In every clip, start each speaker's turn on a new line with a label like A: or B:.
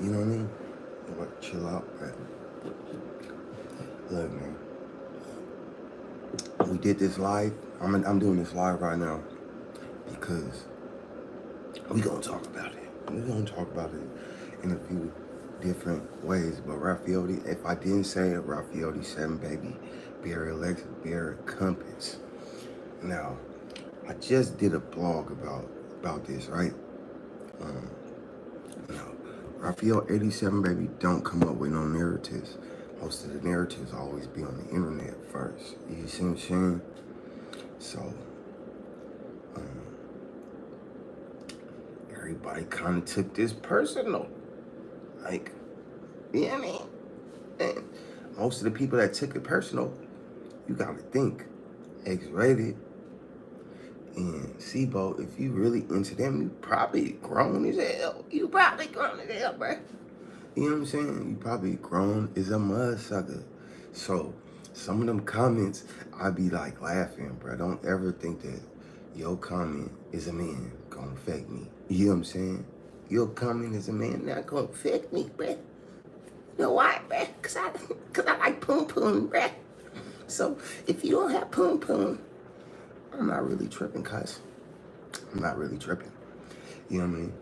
A: You know what I mean? Like, chill out, man. Look, man. We did this live. I'm doing this live right now because we gonna talk about it. We gonna talk about it in a few different ways. But Raffioti, if I didn't say it, Raffioti 7 baby, BayAreaCompass. Now, I just did a blog about this, right? Um, now, Raphael 87 baby don't come up with no narratives. Most of the narratives always be on the internet first. You see what I'm saying? So, um, everybody kind of took this personal. Like, you know what I mean? And most of the people that took it personal, you gotta think. X-Raided and Slo-Be, if you really into them, you probably grown as hell. You probably grown as hell, bro. You know what I'm saying? You probably grown as a motherfucker. So, some of them comments, I be like laughing, bro. Don't ever think that your comment is a man gonna affect me. You know what I'm saying? Your comment is a man not gonna affect me, bro. You know why, bruh? Cause I like poom poom, bruh. So if you don't have poom poom, I'm not really tripping, cuz. I'm not really tripping. You know what I mean?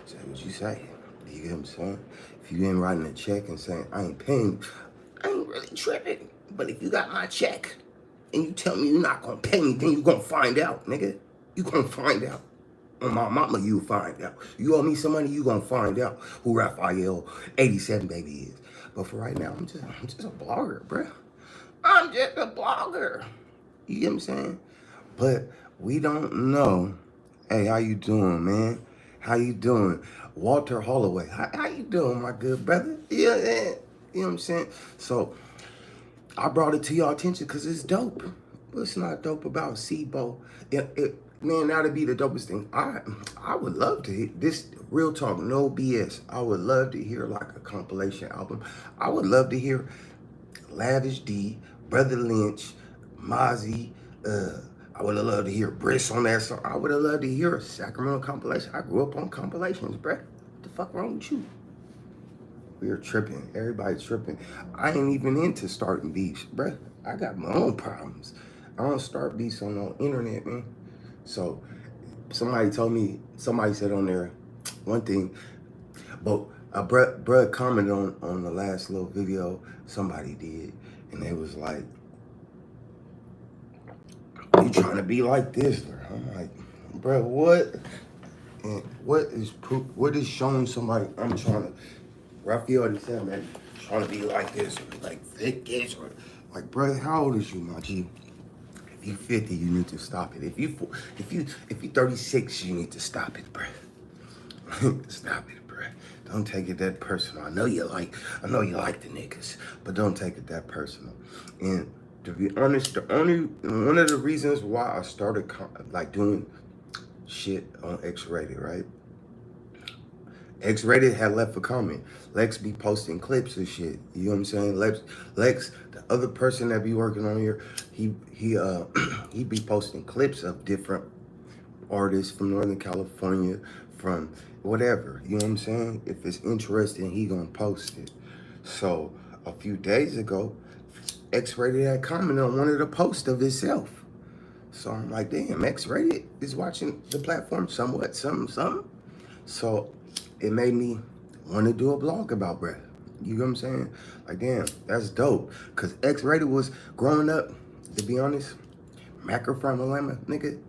A: Say what you say. You get what I'm saying? If you ain't writing a check and saying, I ain't paying, I ain't really tripping. But if you got my check and you tell me you're not gonna pay me, then you gonna find out, nigga. You gonna find out. On my mama, you find out. You owe me some money, you gonna find out who Raphael 87 baby is. But for right now, I'm just a blogger, bruh. I'm just a blogger. You get what I'm saying? But we don't know. Hey, how you doing, man? How you doing? Walter Holloway. How you doing, my good brother? Yeah, yeah. You know what I'm saying? So I brought it to your attention because it's dope. What's not dope about Slo-Be? Man, that'd be the dopest thing. I would love to hear this real talk, no BS. I would love to hear like a compilation album. I would love to hear Lavish D, Brother Lynch, Mozzy. I would have loved to hear Briss on that song. I would have loved to hear a Sacramento compilation. I grew up on compilations, bruh. What the fuck wrong with you? We're tripping. Everybody's tripping. I ain't even into starting beefs, bruh. I got my own problems. I don't start beefs on no internet, man. So somebody said on there one thing, but a bruh commented on the last little video somebody did, and they was like, you trying to be like this? I'm like, bruh, what? And what is proof? What is showing somebody I'm trying to, Raphael said, man, trying to be like this, or like thick this, or like, brother, how old is you, my G? If you 50, you need to stop it. If you 36, you need to stop it, bruh. Stop it, bruh. Don't take it that personal. I know you like the niggas, but don't take it that personal. And to be honest, one of the reasons why I started like doing shit on X-Raided, right? X-Raided had left a comment. Lex be posting clips of shit. You know what I'm saying? Lex, the other person that be working on here, he he be posting clips of different artists from Northern California, from whatever. You know what I'm saying? If it's interesting, he gonna post it. So a few days ago, X-Raided had commented on one of the posts of himself. So I'm like, damn, X-Raided is watching the platform somewhat, something. So it made me want to do a blog about Brett. You know what I'm saying? Like, damn, that's dope. Because X-Raided was growing up, to be honest, Macro from Atlanta, nigga.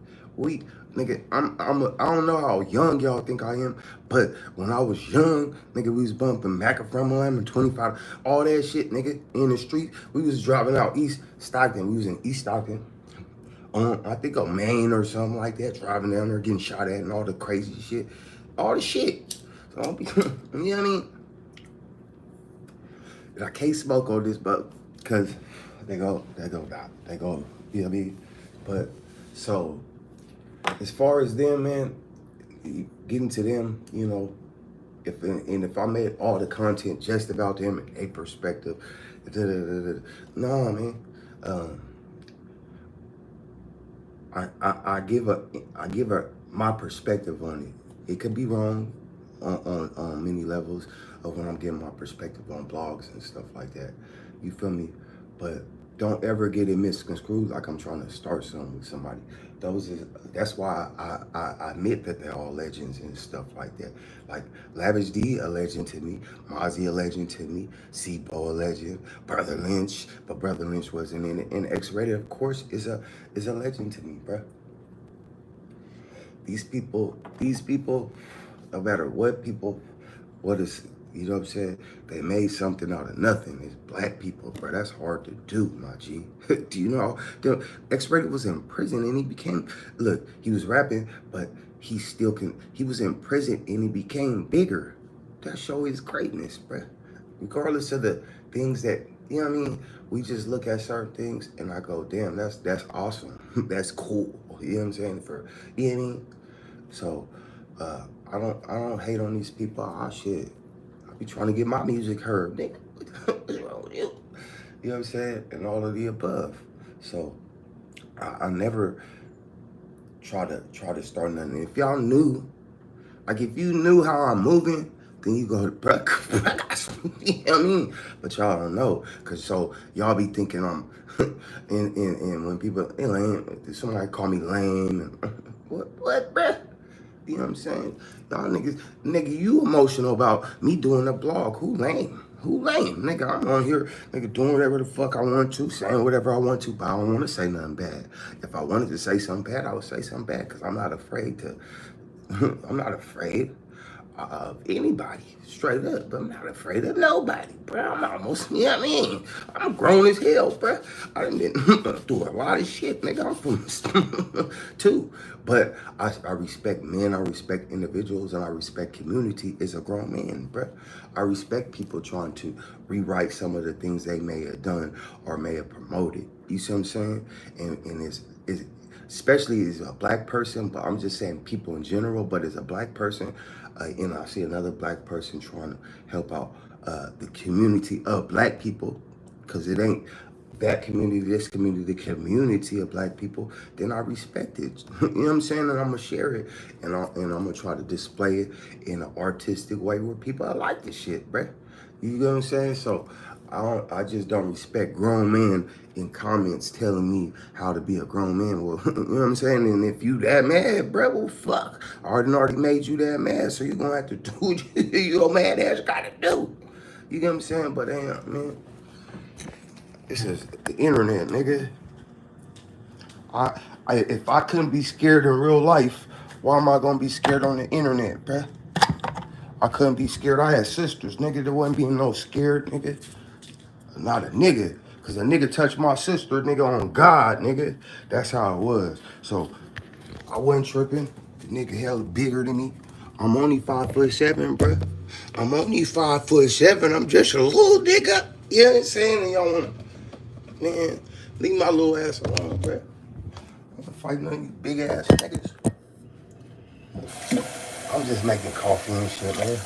A: I don't know how young y'all think I am, but when I was young, nigga, we was bumping Macro from Atlanta, 25, all that shit, nigga, in the street. We was driving out East Stockton. We was in East Stockton. I think on Maine or something like that, driving down there, getting shot at and all the crazy shit. All the shit. So I'll be, you know what I mean? I can't smoke on this, but because they go, you know what I mean? But so as far as them, man, getting to them, you know, if I made all the content just about them and a perspective, no, man. Um, I give her my perspective on it. It could be wrong. on many levels of when I'm getting my perspective on blogs and stuff like that. You feel me? But don't ever get it misconstrued like I'm trying to start something with somebody. That's why I admit that they're all legends and stuff like that. Like Lavish D, a legend to me. Mozzy, a legend to me. Slo-Be, a legend. Brother Lynch, but Brother Lynch wasn't in it. And X-Raided, of course, is a legend to me, bruh. These people, no matter what is, you know what I'm saying? They made something out of nothing. It's black people, bro. That's hard to do, my G. Do you know? X-Raided was in prison and he became, look, he was rapping, but he still he was in prison and he became bigger. That show his greatness, bro. Regardless of the things that, you know what I mean? We just look at certain things and I go, damn, that's awesome. That's cool. You know what I'm saying? You know what I mean? So, I don't hate on these people. Ah, shit. I be trying to get my music heard, nigga. What's wrong with you? You know what I'm saying? And all of the above. So, I never try to start nothing. If y'all knew, like if you knew how I'm moving, then you go, bro, you know what I mean? But y'all don't know, cause so y'all be thinking I'm, and when people, somebody call me lame, and what, bruh? You know what I'm saying? Y'all nigga, you emotional about me doing a blog. Who lame? Who lame? Nigga, I'm on here, nigga, doing whatever the fuck I want to, saying whatever I want to, but I don't want to say nothing bad. If I wanted to say something bad, I would say something bad, because I'm not afraid to, I'm not afraid of anybody, straight up. But I'm not afraid of nobody, bro. I'm almost, you know what I mean? I'm grown as hell, bro. I done been through a lot of shit, nigga. I'm from too. But I respect men, I respect individuals, and I respect community as a grown man, bro. I respect people trying to rewrite some of the things they may have done or may have promoted. You see what I'm saying? And it's especially as a black person, but I'm just saying people in general, but as a black person, I see another black person trying to help out the community of black people, because it ain't that community, this community, the community of black people, then I respect it. You know what I'm saying? And I'm gonna share it, and I'm gonna try to display it in an artistic way where people like this shit, bruh. You know what I'm saying? So I just don't respect grown men in comments telling me how to be a grown man. Well, you know what I'm saying? And if you that mad, bro, well, fuck. I already made you that mad, so you're gonna have to do what your mad ass gotta do. You get what I'm saying? But damn, man, this is the internet, nigga. If I couldn't be scared in real life, why am I gonna be scared on the internet, bruh? I couldn't be scared. I had sisters, nigga. There wasn't being no scared, nigga. Not a nigga. Cause a nigga touched my sister, nigga, on God, nigga. That's how it was. So I wasn't tripping. The nigga hella bigger than me. I'm only 5'7", bro. I'm only 5'7". I'm just a little nigga. You know what I'm saying? And y'all wanna, man, leave my little ass alone, bro. I'm not fighting none of you big ass niggas. I'm just making coffee and shit, man.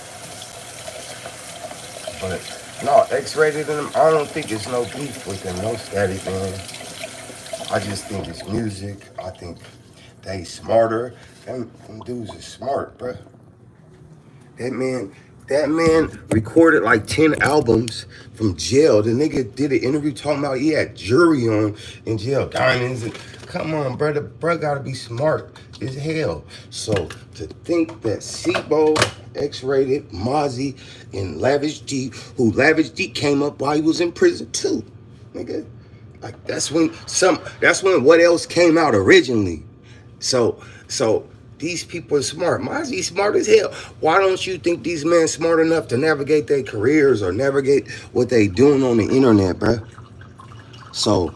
A: But no, X-Raided them, I don't think it's no beef with them, no static, man. I just think it's music. I think they smarter. Them dudes is smart, bruh. That man recorded like 10 albums from jail. The nigga did an interview talking about he had jury on in jail, diamonds. And, come on, brother. Bro gotta be smart as hell. So to think that Slo-Be, X-Raided, Mozzy, and Lavish D, who Lavish D came up while he was in prison too, nigga. Like that's when what else came out originally. So these people are smart. Mozzy's smart as hell. Why don't you think these men smart enough to navigate their careers or navigate what they doing on the internet, bruh? So,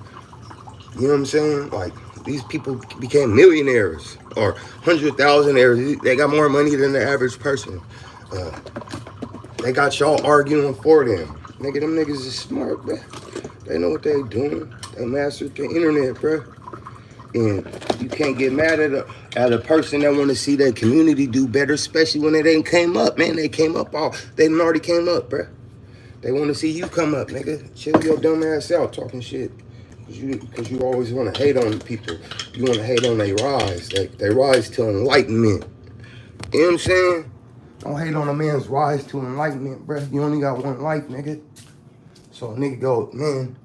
A: you know what I'm saying? Like, these people became millionaires or 100,000aires. They got more money than the average person. They got y'all arguing for them. Nigga, them niggas is smart, bruh. They know what they doing. They mastered the internet, bruh. And you can't get mad at a person that want to see their community do better, especially when it ain't came up, man. They came up they done already came up, bruh. They want to see you come up, nigga. Chill your dumb ass out talking shit. Cause you always want to hate on people. You want to hate on their rise. They rise to enlightenment. You know what I'm saying? Don't hate on a man's rise to enlightenment, bruh. You only got one life, nigga. So a nigga go, man,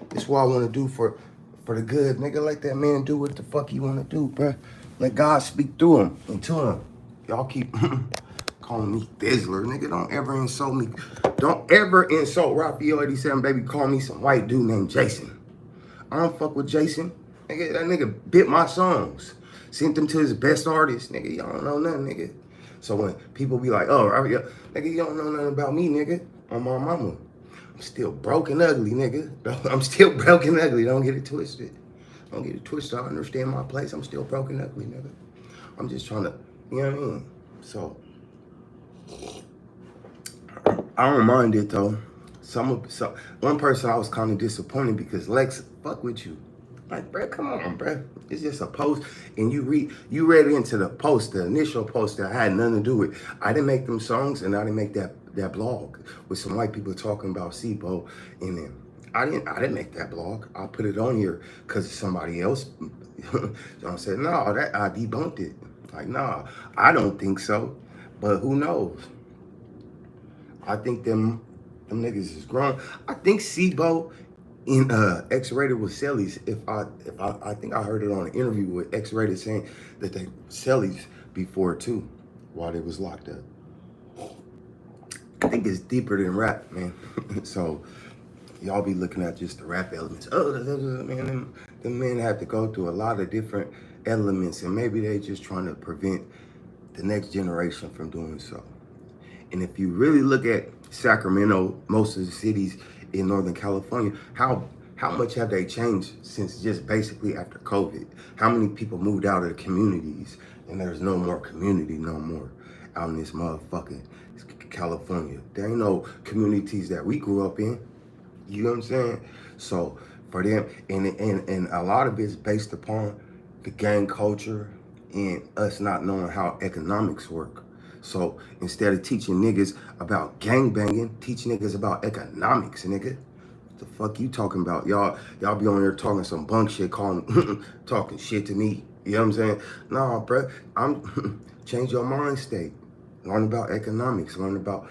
A: this is what I want to do for the good. Nigga, let that man do what the fuck he want to do, bruh. Let God speak through him and to him. Y'all keep calling me Thizzler, nigga. Don't ever insult me. Don't ever insult Raphael 87, baby. Call me some white dude named Jason. I don't fuck with Jason. Nigga, that nigga bit my songs. Sent them to his best artist. Nigga, y'all don't know nothing, nigga. So when people be like, oh, Raphael, nigga, you don't know nothing about me, nigga. On my mama. I'm still broke and ugly, nigga. I'm still broke and ugly. Don't get it twisted. Don't get it twisted. I understand my place. I'm still broke and ugly, nigga. I'm just trying to, you know what I mean? So, I don't mind it, though. One person I was kind of disappointed because Lex fuck with you. Like, bro, come on, bro. It's just a post, and you read into the post, the initial post that had nothing to do with. I didn't make them songs, and I didn't make that blog with some white people talking about Slo-Be, and then I didn't make that blog. I put it on here because somebody else. I said, no, that I debunked it. Like, nah, I don't think so, but who knows? I think them niggas is grown. I think Slo-Be in X-Raided with Cellies, I think I heard it on an interview with X-Raided saying that they Cellies before too, while they was locked up. I think it's deeper than rap, man. So y'all be looking at just the rap elements. Oh, man, the men have to go through a lot of different elements, and maybe they just trying to prevent the next generation from doing so. And if you really look at Sacramento, most of the cities in Northern California, how much have they changed since just basically after COVID? How many people moved out of the communities, and there's no more community no more out in this motherfucking California. There ain't no communities that we grew up in. You know what I'm saying? So for them, and a lot of it's based upon the gang culture and us not knowing how economics work. So instead of teaching niggas about gang banging, teach niggas about economics, nigga. What the fuck you talking about? Y'all be on there talking some bunk shit, talking shit to me. You know what I'm saying? Nah, bruh, change your mind state. Learn about economics. Learn about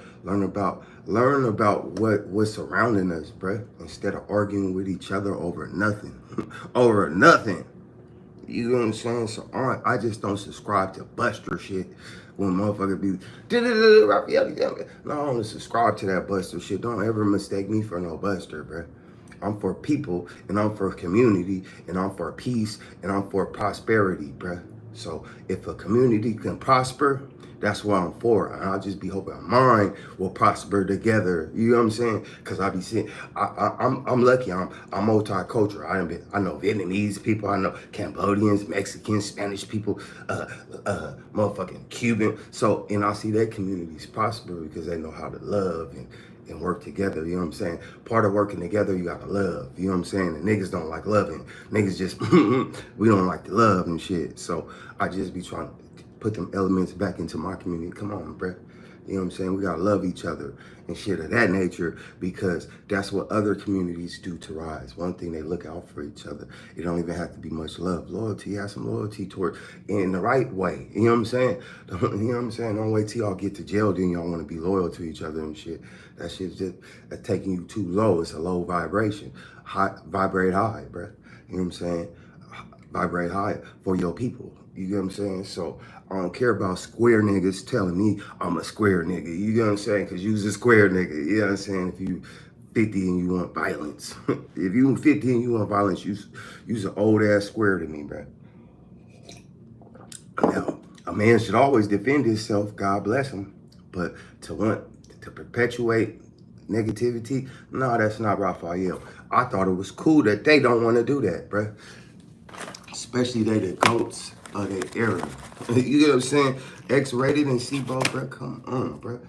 A: what's surrounding us, bruh. Instead of arguing with each other over nothing. Over nothing. You know what I'm saying? So I just don't subscribe to Buster shit when motherfuckers be no, I don't subscribe to that Buster shit. Don't ever mistake me for no Buster, bro. I'm for people, and I'm for community, and I'm for peace, and I'm for prosperity, bro. So if a community can prosper, that's what I'm for. And I'll just be hoping mine will prosper together. You know what I'm saying? Because I be seeing, I'm lucky. I'm multicultural. I know Vietnamese people. I know Cambodians, Mexicans, Spanish people, motherfucking Cuban. So, and I see their communities prosper because they know how to love and work together. You know what I'm saying? Part of working together, you gotta love. You know what I'm saying? And niggas don't like loving. Niggas just, we don't like to love and shit. So I just be trying to put them elements back into my community. Come on, bruh. You know what I'm saying? We gotta love each other and shit of that nature, because that's what other communities do to rise. One thing, they look out for each other. It don't even have to be much love. Loyalty, have some loyalty toward in the right way. You know what I'm saying? You know what I'm saying? Don't wait till y'all get to jail, then y'all want to be loyal to each other and shit. That shit's just taking you too low. It's a low vibration. Vibrate high, bruh. You know what I'm saying? Vibrate high for your people. You get what I'm saying? So I don't care about square niggas telling me I'm a square nigga. You get what I'm saying? Because you's a square nigga. You know what I'm saying? If you 50 and you want violence. If you 50 and you want violence, you's an old ass square to me, bro. Now, a man should always defend himself. God bless him. But to perpetuate negativity, no, that's not Raphael. I thought it was cool that they don't want to do that, bro. Especially they the goats of their era. You get what I'm saying? X-Raided and Slo-Be, bro. Come on, bro.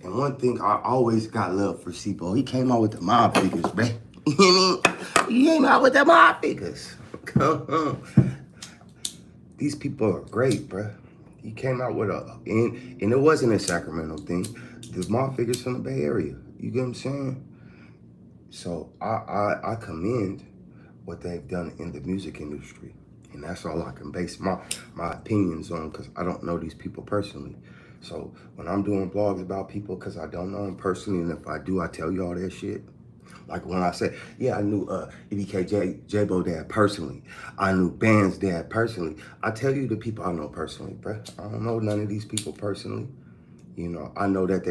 A: And one thing, I always got love for Slo-Be. He came out with the mob figures, bro. You know what I mean? He came out with the mob figures. Come on. These people are great, bro. He came out with and it wasn't a Sacramento thing. The mob figures from the Bay Area. You get what I'm saying? So I commend what they've done in the music industry. And that's all I can base my opinions on, because I don't know these people personally. So when I'm doing blogs about people, because I don't know them personally, and if I do, I tell you all that shit. Like when I say, yeah, I knew EBK J-Bo dad personally. I knew Band's dad personally. I tell you the people I know personally, bruh. I don't know none of these people personally. You know, I know that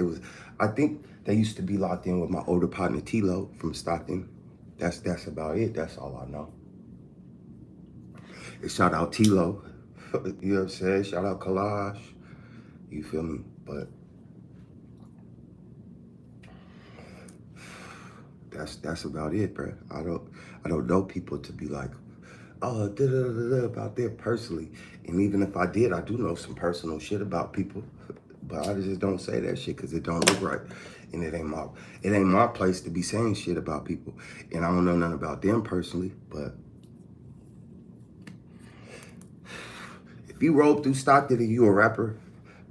A: I think they used to be locked in with my older partner T-Lo from Stockton. That's about it. That's all I know. And shout out T-Lo. You know what I'm saying? Shout out Collage. You feel me? But that's about it, bro. I don't know people to be like, oh, about them personally. And even if I did, I do know some personal shit about people. But I just don't say that shit because it don't look right. And it ain't my place to be saying shit about people. And I don't know nothing about them personally. But if you roll through Stockton and you a rapper,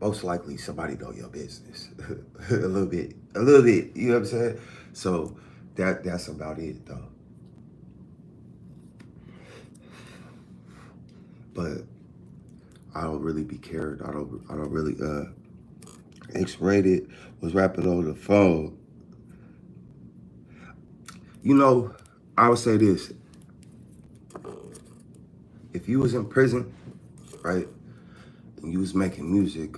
A: most likely somebody know your business. a little bit. A little bit. You know what I'm saying? So that's about it though. But I don't really be cared. I don't really X-Raided was rapping on the phone. You know, I would say this. If you was in prison, right, and you was making music,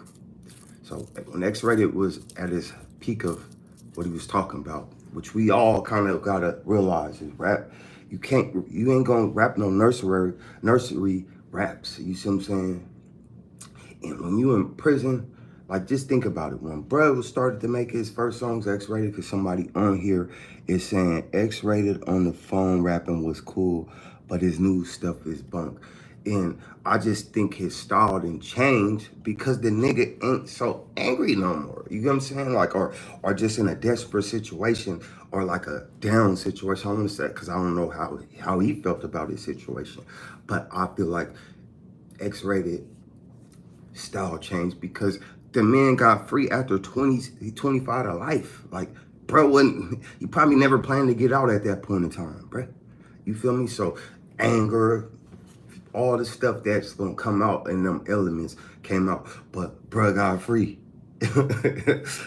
A: so when X-Raided was at his peak of what he was talking about, which we all kind of gotta realize is rap. You ain't gonna rap no nursery raps. You see what I'm saying? And when you in prison, like just think about it. When Bro started to make his first songs X-Raided, because somebody on here is saying X-Raided on the phone rapping was cool, but his new stuff is bunk. And I just think his style didn't change because the nigga ain't so angry no more. You know what I'm saying? Like, or just in a desperate situation or like a down situation. I want to say, because I don't know how he felt about his situation. But I feel like X-Raided style changed because the man got free after 25 to life. Like, bro, you probably never planned to get out at that point in time, bro. You feel me? So, anger, all the stuff that's gonna come out in them elements came out. But bro got free.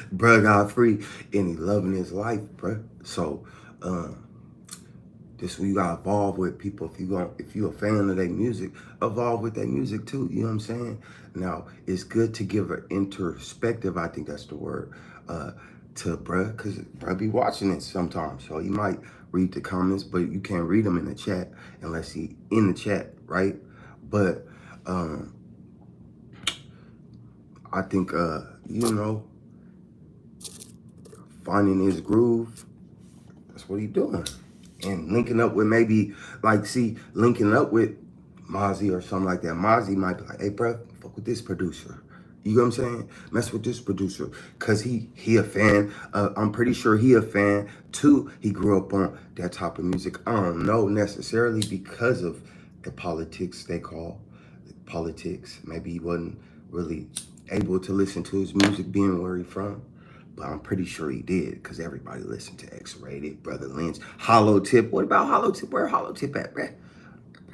A: Bro got free and he loving his life, bro. So, this we gotta evolve with people. If you a fan of their music, evolve with their music too. You know what I'm saying? Now it's good to give an introspective. I think that's the word. To bruh, cause bruh be watching it sometimes. So you might read the comments, but you can't read them in the chat unless he in the chat, right? But I think you know, finding his groove. That's what he doing. And linking up with maybe, like, linking up with Mozzy or something like that. Mozzy might be like, hey, bro, fuck with this producer. You know what I'm saying? Mess with this producer. Because he a fan. I'm pretty sure he a fan, too. He grew up on that type of music. I don't know necessarily because of the politics they call politics. Maybe he wasn't really able to listen to his music being where he from. But I'm pretty sure he did, because everybody listened to X-Raided, Brother Lynch, Hollow Tip. What about Hollow Tip? Where Hollow Tip at, bruh?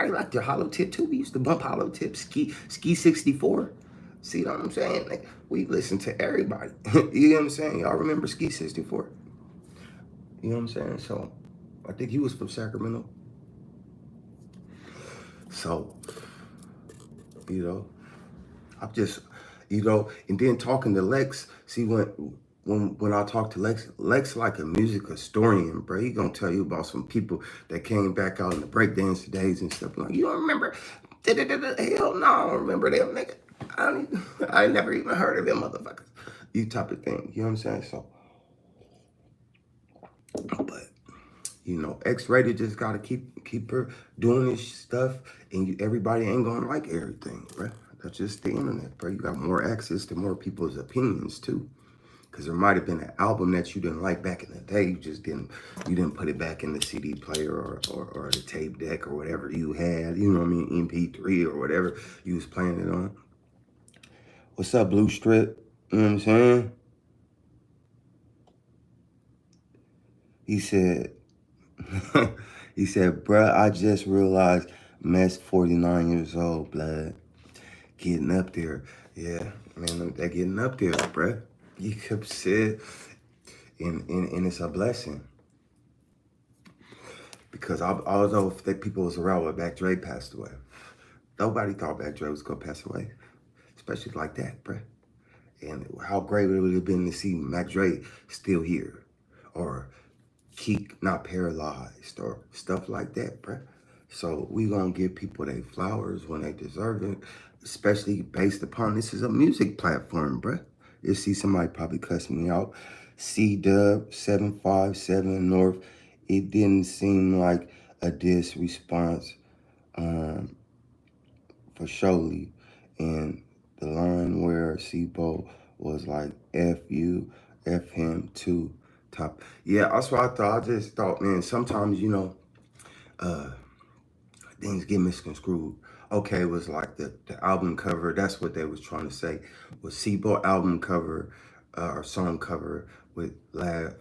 A: I like their Hollow Tip too. We used to bump Hollow Tip, Ski 64. See what I'm saying? Like, we listen to everybody. You know what I'm saying? Y'all remember Ski 64? You know what I'm saying? So I think he was from Sacramento. So, you know, I'm just, and then talking to Lex, see when I talk to Lex like a music historian, bro. He gonna tell you about some people that came back out in the breakdance days and stuff. Like, you don't remember? Hell no, I don't remember them, nigga. I never even heard of them motherfuckers. You type of thing. You know what I'm saying? So, but X-Rated just gotta keep her doing this stuff, and everybody ain't gonna like everything, bro. That's just the internet, bro. You got more access to more people's opinions too. Because there might have been an album that you didn't like back in the day. You didn't put it back in the CD player or the tape deck or whatever you had. You know what I mean? MP3 or whatever you was playing it on. What's up, Blue Strip? You know what I'm saying? He said, bruh, I just realized Mess 49 years old, blood. getting up there. Yeah, man, they're getting up there, bruh. You could say, and it's a blessing. Because although the people was around when Mac Dre passed away, nobody thought Mac Dre was gonna pass away, especially like that, bruh. And how great it would have been to see Mac Dre still here, or keep not paralyzed, or stuff like that, bruh. So we gonna give people their flowers when they deserve it, especially based upon this is a music platform, bruh. You see somebody probably cussing me out. C-Dub 757 North. It didn't seem like a diss response for surely. And the line where Sebo was like, F you, F him too. Top. Yeah, that's what I thought. I just thought, man, sometimes, things get misconstrued. Okay, it was like the album cover. That's what they was trying to say. Was Sebo album cover or song cover with Lav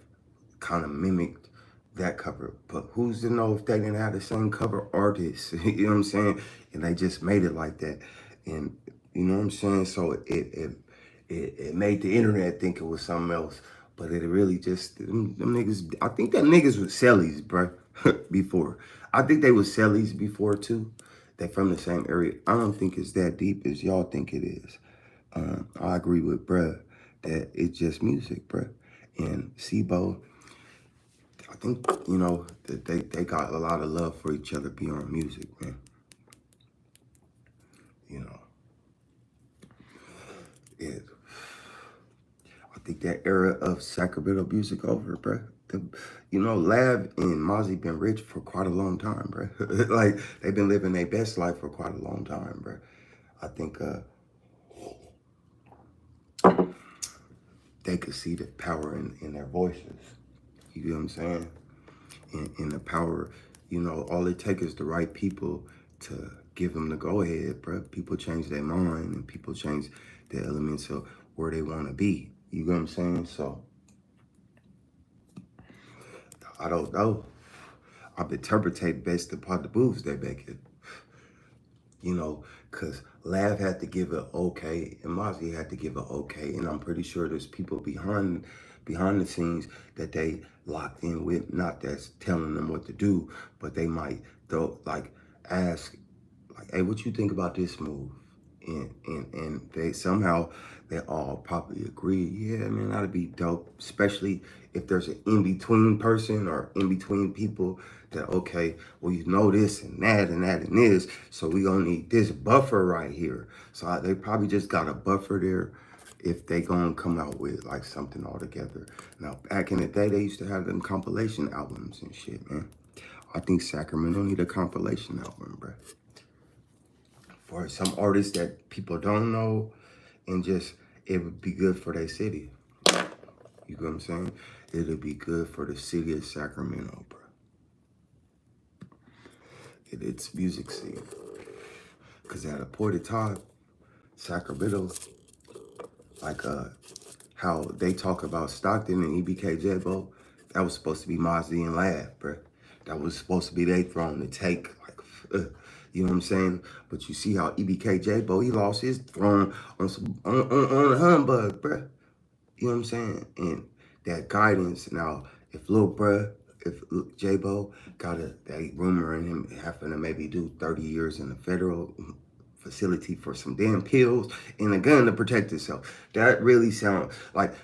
A: kind of mimicked that cover. But who's to know if they didn't have the same cover artist? You know what I'm saying? And they just made it like that. And you know what I'm saying? So it made the internet think it was something else. But it really just, them niggas, I think that niggas was sellies, bro, before. I think they was sellies before, too. They from the same area. I don't think it's that deep as y'all think it is. I agree with bruh that it's just music, bruh. And Sebo, I think, that they got a lot of love for each other beyond music, man. You know, it. I think that era of Sacramento music over, bro. Lav and Mozzy been rich for quite a long time, bro. Like, they've been living their best life for quite a long time, bro. I think they could see the power in their voices. You know what I'm saying? And the power, all it takes is the right people to give them the go-ahead, bro. People change their mind and people change the elements of where they want to be. You know what I'm saying? So, I don't know. I've interpreted based upon the moves they make it. Because Lav had to give it okay and Mozzy had to give it okay. And I'm pretty sure there's people behind the scenes that they locked in with, not that's telling them what to do, but they might ask, like, hey, what you think about this move? And they all probably agree, yeah, man, that'd be dope, especially if there's an in-between person or in-between people that, okay, well, this and that and that and this, so we gonna need this buffer right here. So they probably just got a buffer there if they gonna come out with like something all together. Now, back in the day, they used to have them compilation albums and shit, man. I think Sacramento need a compilation album, bro. For some artists that people don't know, and just, it would be good for their city. You know what I'm saying? It would be good for the city of Sacramento, bro. It's music scene. Because at a point in time, Sacramento, like how they talk about Stockton and EBK Jabo, that was supposed to be Mozzy and Lav, bro. That was supposed to be their throne to take, like, you know what I'm saying? But you see how EBK Jabo, he lost his throne on a humbug, bro. You know what I'm saying? And that guidance. Now, if J-Bo got that rumor in him having to maybe do 30 years in a federal facility for some damn pills and a gun to protect himself, that really sounds like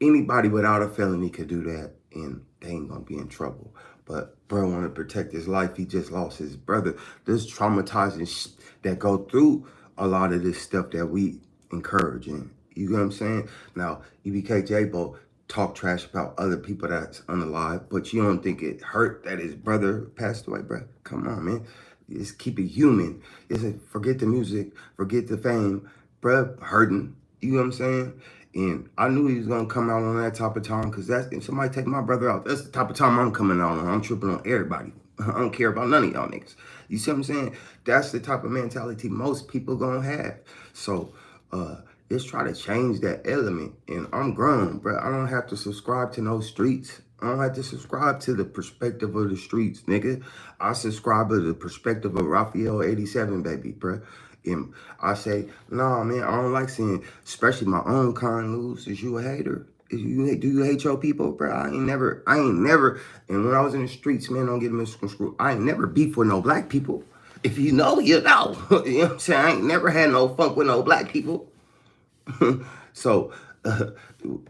A: anybody without a felony could do that and they ain't gonna be in trouble. But bro want to protect his life. He just lost his brother. There's traumatizing that go through a lot of this stuff that we encourage. And you know what I'm saying? Now, EBK J-Bo talk trash about other people that's unalive, but you don't think it hurt that his brother passed away, bro? Come on, man. Just keep it human. Forget the music, forget the fame, bro. Hurting. You know what I'm saying? And I knew he was gonna come out on that type of time, because if somebody take my brother out, that's the type of time I'm coming out on. I'm tripping on everybody. I don't care about none of y'all niggas. You see what I'm saying? That's the type of mentality most people gonna have. So let's try to change that element. And I'm grown, bro. I don't have to subscribe to no streets. I don't have to subscribe to the perspective of the streets, nigga. I subscribe to the perspective of Raphael 87, baby, bro. And I say, nah, man, I don't like seeing, especially my own kind lose. Is you a hater? Do you hate your people, bro? I ain't never. And when I was in the streets, man, don't get misconstrued. I ain't never beef with no black people. If you know, you know. You know what I'm saying? I ain't never had no funk with no black people. So,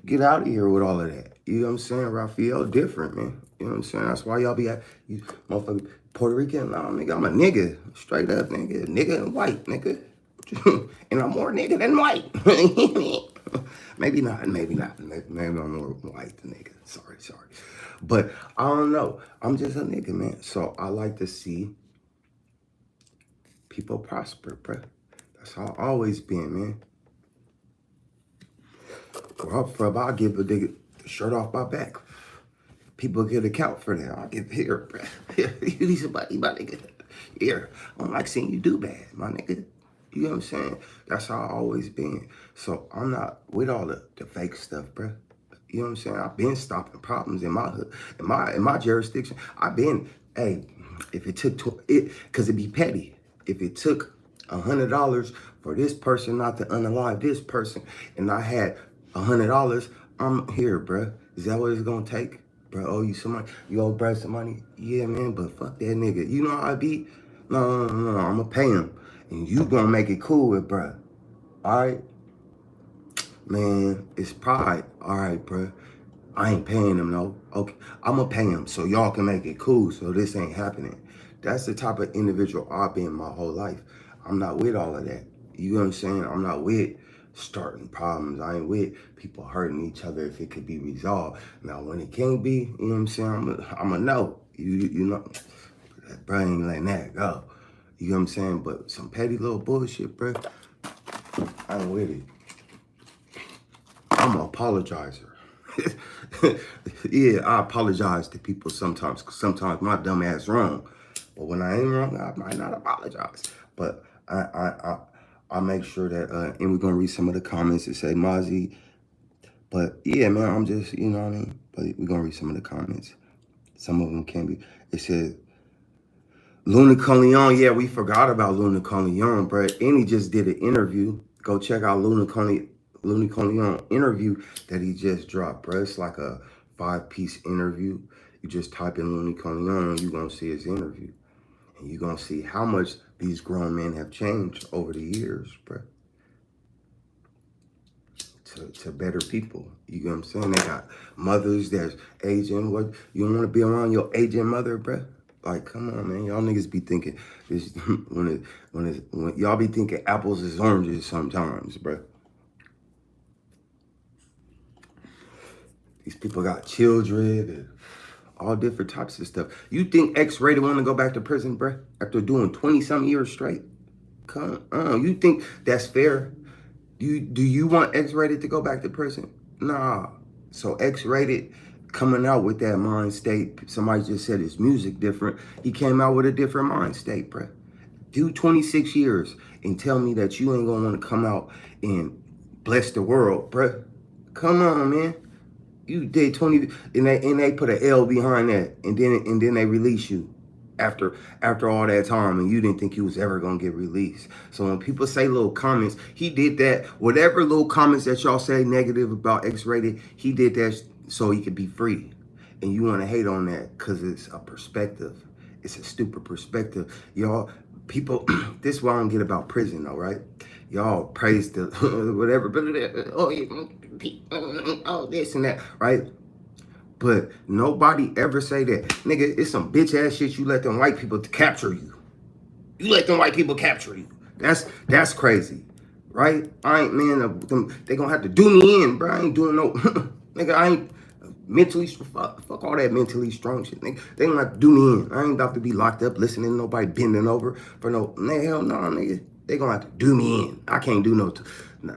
A: get out of here with all of that. You know what I'm saying? Raphael different, man. You know what I'm saying? That's why y'all be at, you motherfucker, Puerto Rican. Nah, nigga, I'm a nigga. Straight up, nigga. Nigga and white, nigga. And I'm more nigga than white. Maybe not, maybe not. Maybe I'm more white than nigga. Sorry. But I don't know. I'm just a nigga, man. So I like to see people prosper, bruh. That's how I always been, man. I'll give a nigga the shirt off my back. People get a count for that. I'll give here, bruh. You need somebody, my nigga. Here. I don't like seeing you do bad, my nigga. You know what I'm saying? That's how I always been. So I'm not with all the fake stuff, bruh. You know what I'm saying? I've been stopping problems in my hood, in my jurisdiction. I've been, hey, if it took because it'd be petty. If it took $100 for this person not to unalive this person, and I had $100, I'm here, bruh. Is that what it's gonna take? Bro, owe you some money? You owe Brad some money? Yeah, man, but fuck that nigga. You know how I be? No, I'm gonna pay him. And you gonna make it cool with bruh. All right? Man, it's pride. All right, bruh. I ain't paying him, no. Okay, I'm gonna pay him so y'all can make it cool so this ain't happening. That's the type of individual I've been my whole life. I'm not with all of that. You know what I'm saying? I'm not with starting problems. I ain't with people hurting each other if it could be resolved. Now, when it can't be, you know what I'm saying? I'm a no. You know, that bro ain't letting that go. You know what I'm saying? But some petty little bullshit, bro, I ain't with it. I'm an apologizer. Yeah, I apologize to people sometimes, because sometimes my dumb ass wrong. But when I ain't wrong, I might not apologize. But I make sure that, and we're going to read some of the comments that say Mozzy. But yeah, man, I'm just, you know what I mean? But we're going to read some of the comments. Some of them can be. It says, Luna Coleon, yeah, we forgot about Luna Coleon, bro. And he just did an interview. Go check out Luna Coleon interview that he just dropped, bro. It's like a 5-piece interview. You just type in Luna Coleon and you're going to see his interview. And you're going to see how much these grown men have changed over the years, bro. To better people. You know what I'm saying? They got mothers that's aging. What, you don't want to be around your aging mother, bro? Like, come on, man. Y'all niggas be thinking this when y'all be thinking apples is oranges sometimes, bro. These people got children and all different types of stuff. You think X-Raided want to go back to prison, bro? After doing 20-some years straight? Come on. You think that's fair? Do you want X-Raided to go back to prison? Nah. So X-Raided coming out with that mind state. Somebody just said his music different. He came out with a different mind state, bro. Do 26 years and tell me that you ain't gonna want to come out and bless the world, bro. Come on, man. You did 20 and they put an L behind that, and then they release you after all that time, and you didn't think you was ever gonna get released. So when people say little comments, he did that. Whatever little comments that y'all say negative about X-Raided, he did that so he could be free. And you want to hate on that because it's a perspective. It's a stupid perspective, y'all. People, this is what I don't get about prison, though, right? Y'all praise the whatever, but oh, this and that, right? But nobody ever say that. Nigga, it's some bitch ass shit you let them white people capture you. You let them white people capture you. That's crazy, right? I ain't, man, they gonna have to do me in, bro. I ain't doing no, nigga, I ain't mentally, fuck all that mentally strong shit, nigga. They gonna have to do me in. I ain't about to be locked up listening to nobody bending over for no, hell no, nigga. They gonna have to do me in. I can't do no,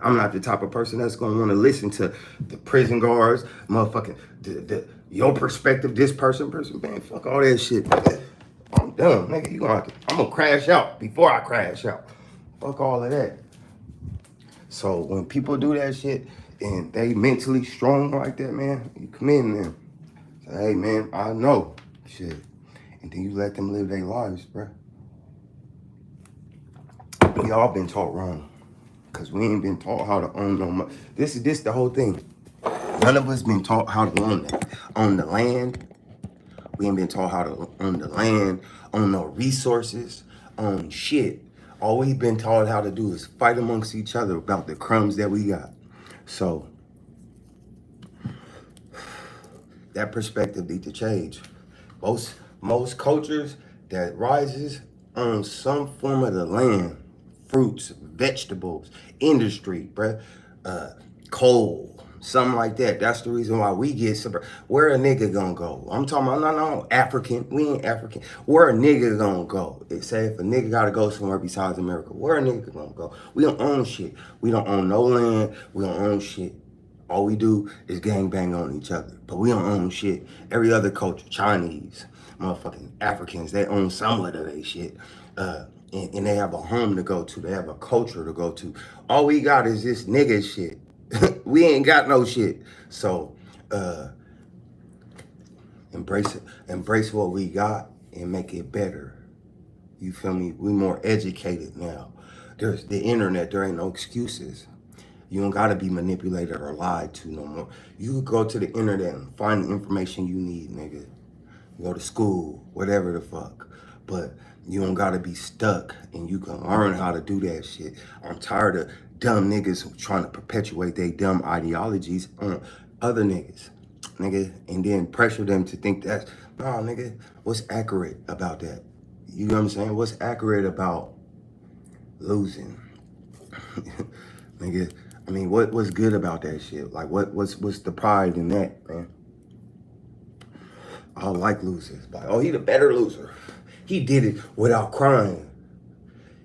A: I'm not the type of person that's gonna wanna listen to the prison guards, motherfucking, your perspective, this person, man, fuck all that shit, nigga. I'm done, nigga. I'm gonna crash out before I crash out. Fuck all of that. So when people do that shit and they mentally strong like that, man, you commend them. Say, hey, man, I know shit. And then you let them live their lives, bro. Yeah, we all been taught wrong. Cause we ain't been taught how to own no money. This the whole thing. None of us been taught how to own the land. We ain't been taught how to own the land, own no resources, own shit. All we've been taught how to do is fight amongst each other about the crumbs that we got. So that perspective need to change. Most cultures that rises on some form of the land, fruits, vegetables, industry, bruh, coal, something like that. That's the reason why we get where a nigga gonna go? I'm talking about no African. We ain't African. Where a nigga gonna go? They say if a nigga gotta go somewhere besides America, where a nigga gonna go? We don't own shit. We don't own no land. We don't own shit. All we do is gang bang on each other. But we don't own shit. Every other culture, Chinese, motherfucking Africans, they own somewhat of their shit. And they have a home to go to. They have a culture to go to. All we got is this nigga shit. We ain't got no shit. So embrace it. Embrace what we got and make it better. You feel me? We more educated now. There's the internet. There ain't no excuses. You don't gotta be manipulated or lied to no more. You could go to the internet and find the information you need, nigga. You go to school, whatever the fuck. But you don't gotta be stuck, and you can learn how to do that shit. I'm tired of dumb niggas trying to perpetuate their dumb ideologies on other niggas, nigga, and then pressure them to think that's, nah, nigga, what's accurate about that? You know what I'm saying? What's accurate about losing? Nigga, I mean, what's good about that shit? Like, what's the pride in that, man? I don't like losers. Like, oh, he the better loser. He did it without crying.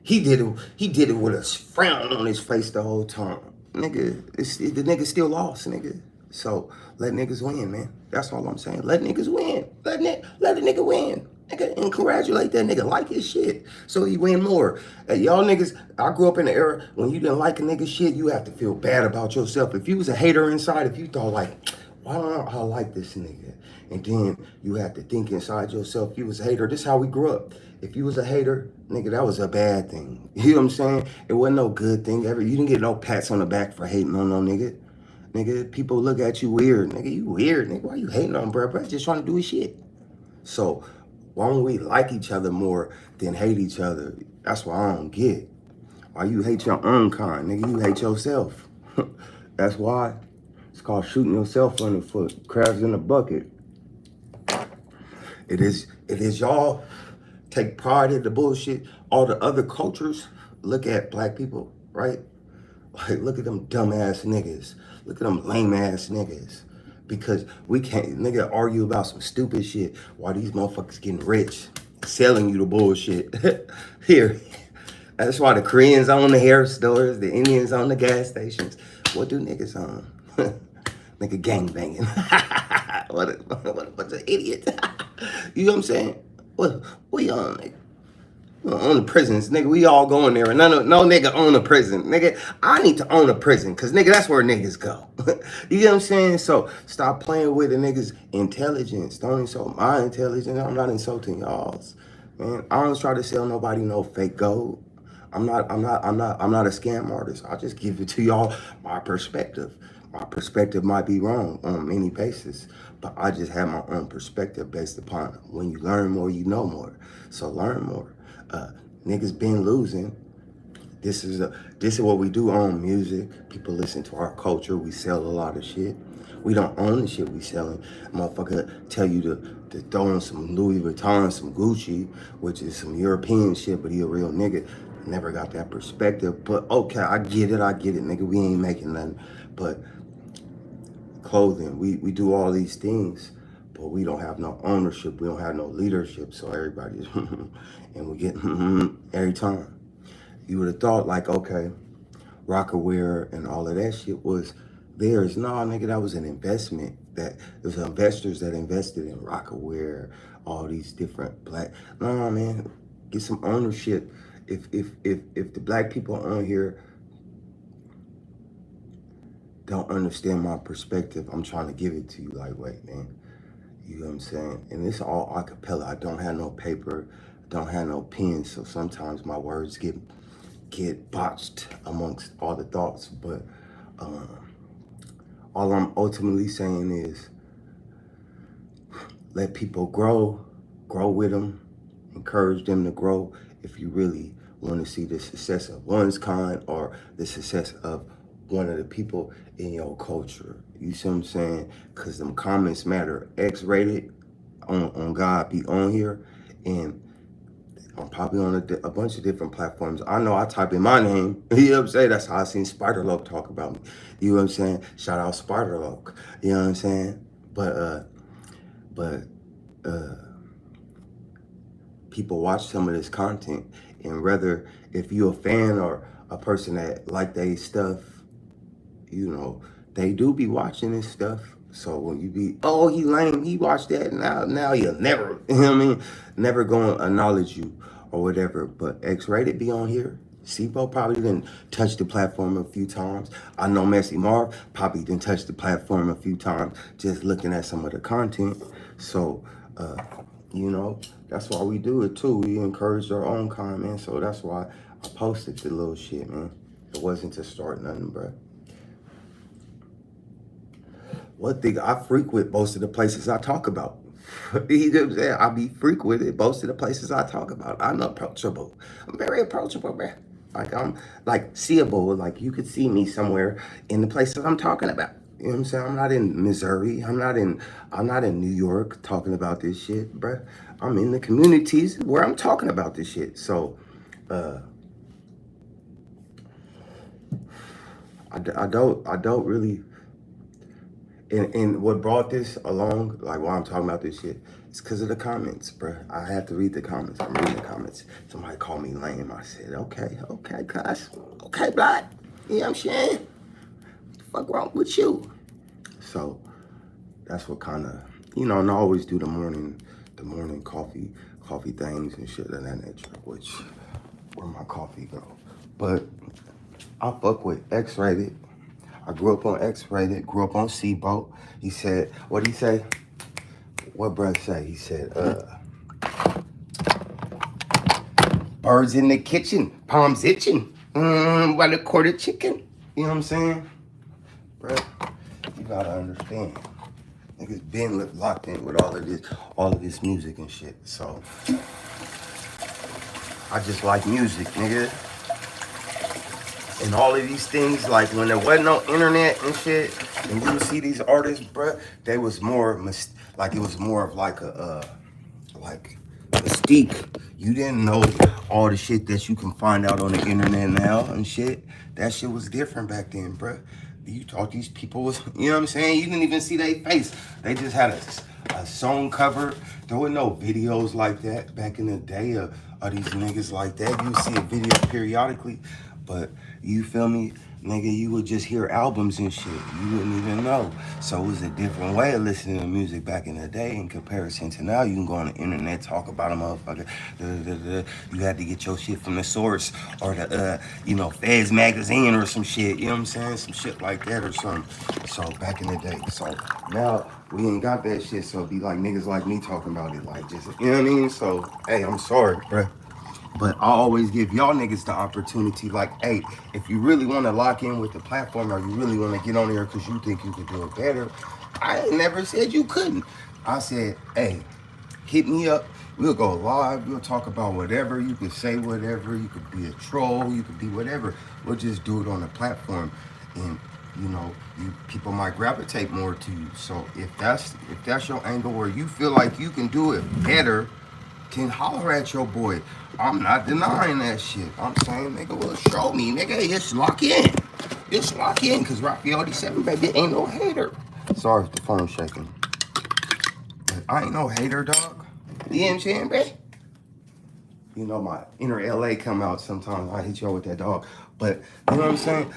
A: He did it with a frown on his face the whole time. Nigga, the nigga still lost, nigga. So let niggas win, man. That's all I'm saying. Let niggas win. Let the nigga win. Nigga, and congratulate that nigga. Like his shit so he win more. Y'all niggas, I grew up in the era when you didn't like a nigga shit, you have to feel bad about yourself. If you was a hater inside, if you thought like, why don't I like this nigga? And then you have to think inside yourself, you was a hater. This is how we grew up. If you was a hater, nigga, that was a bad thing. You know what I'm saying? It wasn't no good thing ever. You didn't get no pats on the back for hating on no nigga. Nigga, people look at you weird. Nigga, you weird, nigga. Why you hating on bro? Bro, just trying to do his shit. So why don't we like each other more than hate each other? That's what I don't get. Why you hate your own kind, nigga? You hate yourself. That's why. It's called shooting yourself on the foot. Crabs in a bucket. It is y'all take pride in the bullshit. All the other cultures look at black people, right? Like, look at them dumbass niggas. Look at them lame ass niggas. Because we can't, nigga, argue about some stupid shit while these motherfuckers getting rich, selling you the bullshit. Here. That's why the Koreans own the hair stores, the Indians own the gas stations. What do niggas own? Nigga gang banging. what a bunch of idiots. You know what I'm saying? What we own, nigga? We don't own the prisons, nigga. We all going there, and no nigga own a prison, nigga. I need to own a prison, cause nigga, that's where niggas go. You know what I'm saying? So stop playing with the niggas' intelligence. Don't insult my intelligence. I'm not insulting y'all's, man. I don't try to sell nobody no fake gold. I'm not a scam artist. I just give it to y'all my perspective. My perspective might be wrong on many bases, but I just have my own perspective based upon when you learn more, you know more. So learn more. Niggas been losing. This is what we do on music. People listen to our culture. We sell a lot of shit. We don't own the shit we selling. Motherfucker tell you to throw in some Louis Vuitton, some Gucci, which is some European shit, but he a real nigga. Never got that perspective. But okay, I get it, nigga. We ain't making nothing. But clothing, we do all these things, but we don't have no ownership. We don't have no leadership. So everybody's, and we get every time. You would have thought like, okay, Rockaware and all of that shit was theirs. No, nigga, that was an investment. That there's investors that invested in Rockaware, all these different black. No, man, get some ownership. If the black people on here don't understand my perspective, I'm trying to give it to you like, wait, man. You know what I'm saying? And it's all acapella. I don't have no paper, don't have no pen, so sometimes my words get get botched amongst all the thoughts. But all I'm ultimately saying is let people grow with them, encourage them to grow. If you really want to see the success of one's kind or the success of one of the people in your culture, you see what I'm saying? Because them comments matter. X-Raided on God be on here, and I'm probably on a bunch of different platforms. I know I type in my name. You know what I'm saying? That's how I seen Spider-Loc talk about me. You know what I'm saying? Shout out Spider-Loc. You know what I'm saying? But people watch some of this content, and whether if you're a fan or a person that like they stuff, you know, they do be watching this stuff. So when you be, oh, he lame, he watched that, now you'll never, you know what I mean, never gonna acknowledge you or whatever. But X-Raided be on here. Sipo probably didn't touch the platform a few times. I know Messy Marv probably didn't touch the platform a few times just looking at some of the content. So, you know, that's why we do it too. We encourage our own kind, man. So that's why I posted the little shit, man. It wasn't to start nothing, bro. One thing, I frequent most of the places I talk about. You know what I'm saying? I be frequented most of the places I talk about. I'm approachable. I'm very approachable, man. Like I'm like seeable. Like you could see me somewhere in the places I'm talking about. You know what I'm saying? I'm not in Missouri. I'm not in New York talking about this shit, bruh. I'm in the communities where I'm talking about this shit. So I don't really. And what brought this along, like while I'm talking about this shit, it's because of the comments, bro. I have to read the comments. I'm reading the comments. Somebody called me lame. I said, okay, class. Okay, blood. You know what I'm saying? What the fuck wrong with you? So that's what kind of, you know, and I always do the morning coffee things and shit of that nature, which, where my coffee go. But I fuck with X-Raided. I grew up on X-Raided, grew up on Seaboat. He said, what'd he say? What bruh say? He said, birds in the kitchen, palms itching, by the quarter chicken. You know what I'm saying? Bruh, you gotta understand. Niggas been locked in with all of this music and shit. So, I just like music, nigga. And all of these things, like when there wasn't no internet and shit, and you would see these artists, bruh, they was more, like it was more of like like mystique. You didn't know all the shit that you can find out on the internet now and shit. That shit was different back then, bruh. You thought these people was, you know what I'm saying? You didn't even see their face. They just had a song cover. There were no videos like that back in the day of these niggas like that. You would see a video periodically, but you feel me? Nigga, you would just hear albums and shit. You wouldn't even know. So it was a different way of listening to music back in the day in comparison to now. You can go on the internet, talk about a motherfucker. You had to get your shit from the source or the, you know, Feds magazine or some shit. You know what I'm saying? Some shit like that or something. So back in the day. So now we ain't got that shit. So it be like niggas like me talking about it. Like just, you know what I mean? So, hey, I'm sorry, bruh. But I always give y'all niggas the opportunity, like, hey, if you really want to lock in with the platform or you really want to get on there because you think you could do it better, I ain't never said you couldn't. I said, hey, hit me up. We'll go live. We'll talk about whatever. You could say whatever. You could be a troll. You could be whatever. We'll just do it on the platform. And, you know, people might gravitate more to you. So if that's your angle where you feel like you can do it better, can holler at your boy. I'm not denying that shit. I'm saying, nigga, well, show me, nigga. Just lock in. Just lock in, because Raphael 87, baby, ain't no hater. Sorry if the phone's shaking. But I ain't no hater, dog. You know what I'm saying, babe? You know, my inner LA come out sometimes. I hit y'all with that dog. But, you know what I'm saying?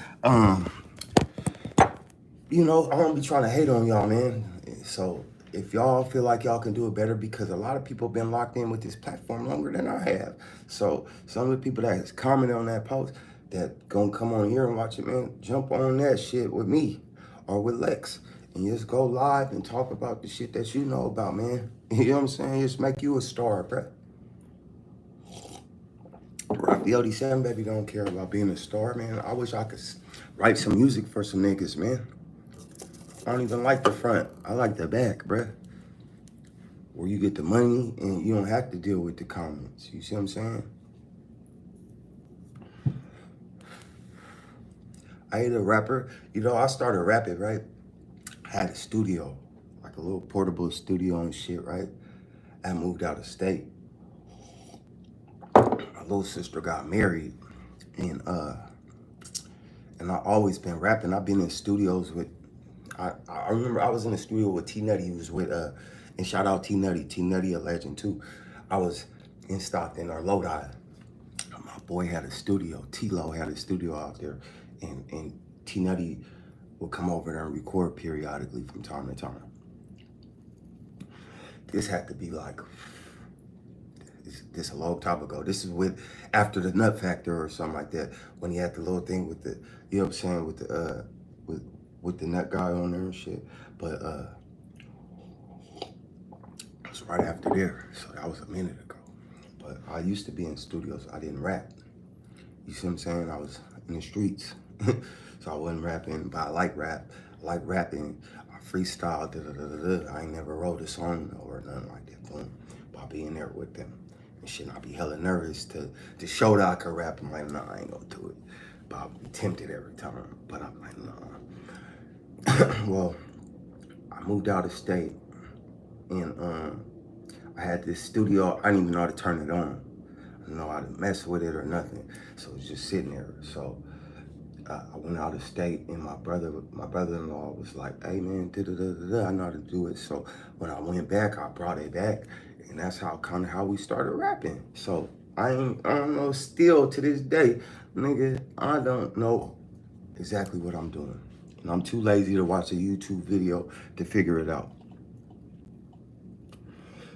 A: You know, I don't be trying to hate on y'all, man. So if y'all feel like y'all can do it better, because a lot of people been locked in with this platform longer than I have. So some of the people that has commented on that post that gonna come on here and watch it, man, jump on that shit with me or with Lex and just go live and talk about the shit that you know about, man. You know what I'm saying? Just make you a star, bruh. The 87 baby don't care about being a star, man. I wish I could write some music for some niggas, man. I don't even like the front. I like the back, bruh. Where you get the money and you don't have to deal with the comments. You see what I'm saying? I ain't a rapper. You know, I started rapping, right? I had a studio, like a little portable studio and shit, right? I moved out of state. My little sister got married, and I always been rapping. I've been in studios with. I remember I was in the studio with T Nutty. He was with and shout out T Nutty. T Nutty a legend too. I was in Stockton or Lodi. My boy had a studio. T-Lo had a studio out there, and T Nutty would come over there and record periodically from time to time. This had to be like this a long time ago. This is with after the Nut Factor or something like that, when he had the little thing with the, you know what I'm saying, with the with the nut guy on there and shit. But it was right after there, so that was a minute ago. But I used to be in studios. I didn't rap. You see what I'm saying? I was in the streets, so I wasn't rapping. But I like rap. I like rapping. I freestyle. I ain't never wrote a song or nothing like that. Boom. But I be in there with them. And shit, I be hella nervous to show that I could rap. I'm like, nah, I ain't gonna do it. But I'll be tempted every time. But I'm like, nah. Well, I moved out of state, and I had this studio. I didn't even know how to turn it on. I didn't know how to mess with it or nothing. So it was just sitting there. So I went out of state, and my brother-in-law was like, "Hey man, I know how to do it." So when I went back, I brought it back, and that's how we started rapping. So I don't know. Still to this day, nigga, I don't know exactly what I'm doing. And I'm too lazy to watch a YouTube video to figure it out.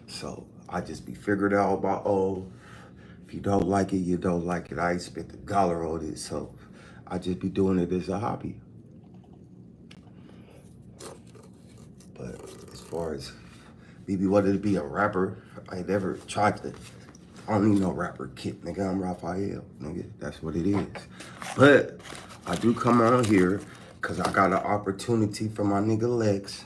A: So I just be figured out about, oh, if you don't like it, you don't like it. I ain't spent the dollar on it, so I just be doing it as a hobby. But as far as maybe wanted to be a rapper, I never tried to. I don't need no rapper kit, nigga. I'm Raphael, nigga. That's what it is. But I do come on here because I got an opportunity from my nigga Lex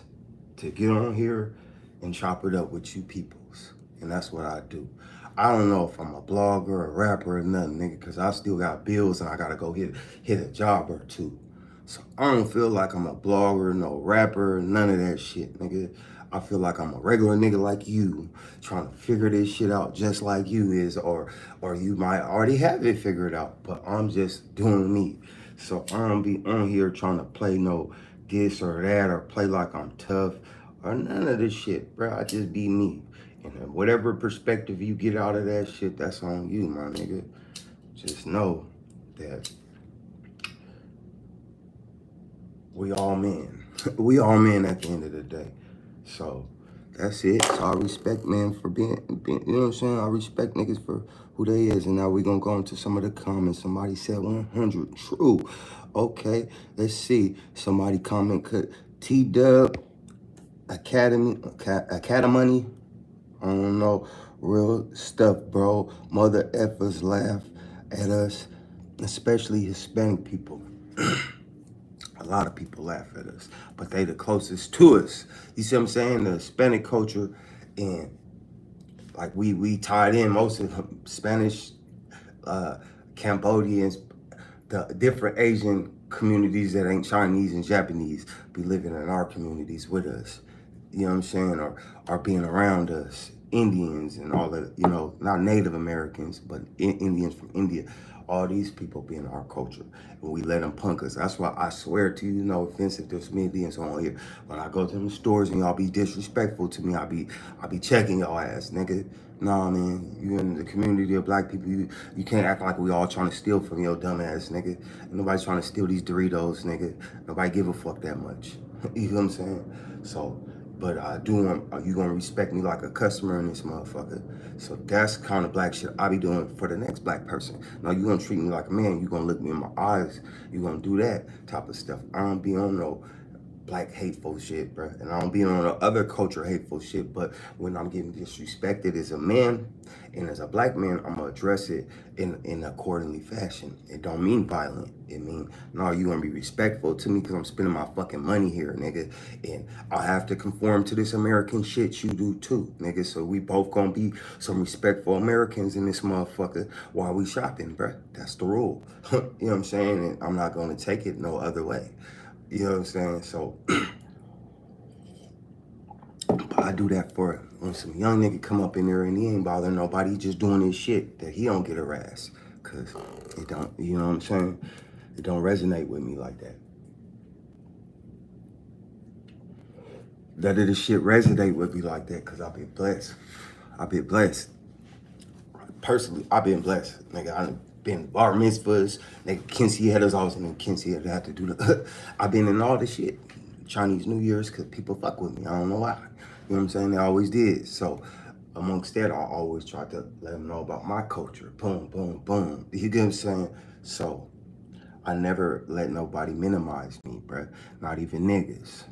A: to get on here and chop it up with you peoples. And that's what I do. I don't know if I'm a blogger, a rapper, or nothing, nigga, because I still got bills and I got to go hit a job or two. So I don't feel like I'm a blogger, no rapper, none of that shit, nigga. I feel like I'm a regular nigga like you, trying to figure this shit out just like you is, or you might already have it figured out, but I'm just doing me. So I don't be on here trying to play no this or that or play like I'm tough or none of this shit, bro. I just be me. And whatever perspective you get out of that shit, that's on you, my nigga. Just know that we all men. We all men at the end of the day. So that's it. So I respect man for being, you know what I'm saying? I respect niggas for who they is. And now we gonna go into some of the comments. Somebody said 100. True. Okay, let's see. Somebody comment, T-Dub, Academy. I don't know. Real stuff, bro. Mother effers laugh at us, especially Hispanic people. A lot of people laugh at us, but they the closest to us. You see what I'm saying? The Hispanic culture, and like we tied in most of the Spanish, Cambodians, the different Asian communities that ain't Chinese and Japanese be living in our communities with us. You know what I'm saying? Or being around us. Indians and all the, you know, not Native Americans, but Indians from India. All these people be in our culture, and we let them punk us. That's why I swear to you, no offense if there's some Indians on here, when I go to them stores and y'all be disrespectful to me, I be checking y'all ass, nigga. Nah, man, you in the community of black people, you can't act like we all trying to steal from your dumb ass, nigga. Ain't nobody trying to steal these Doritos, nigga. Nobody give a fuck that much. You know what I'm saying? So, but I do want you gonna respect me like a customer in this motherfucker. So that's kind of black shit I be doing for the next black person. Now you gonna treat me like a man. You gonna look me in my eyes. You gonna do that type of stuff. I don't be on no black hateful shit, bro. And I don't be on the other culture hateful shit, but when I'm getting disrespected as a man and as a black man, I'm gonna address it in accordingly fashion. It don't mean violent. It mean, no, you gonna be respectful to me because I'm spending my fucking money here, nigga. And I have to conform to this American shit you do too, nigga. So we both gonna be some respectful Americans in this motherfucker while we shopping, bro. That's the rule. You know what I'm saying? And I'm not gonna take it no other way. You know what I'm saying? So but I do that for when some young nigga come up in there and he ain't bothering nobody, he just doing his shit, that he don't get harassed. Cause it don't, you know what I'm saying? It don't resonate with me like that. That this shit resonate with me like that, cause I've been blessed. I've been blessed. Personally, I've been blessed. Nigga, I've been bar mitzvahs, nigga, Kinsey headers, I was in Kinsey headers, I had to do the, I've been in all this shit. Chinese New Year's, cause people fuck with me, I don't know why. You know what I'm saying? They always did. So amongst that, I always try to let them know about my culture. Boom, boom, boom. You get what I'm saying? So I never let nobody minimize me, bruh. Not even niggas.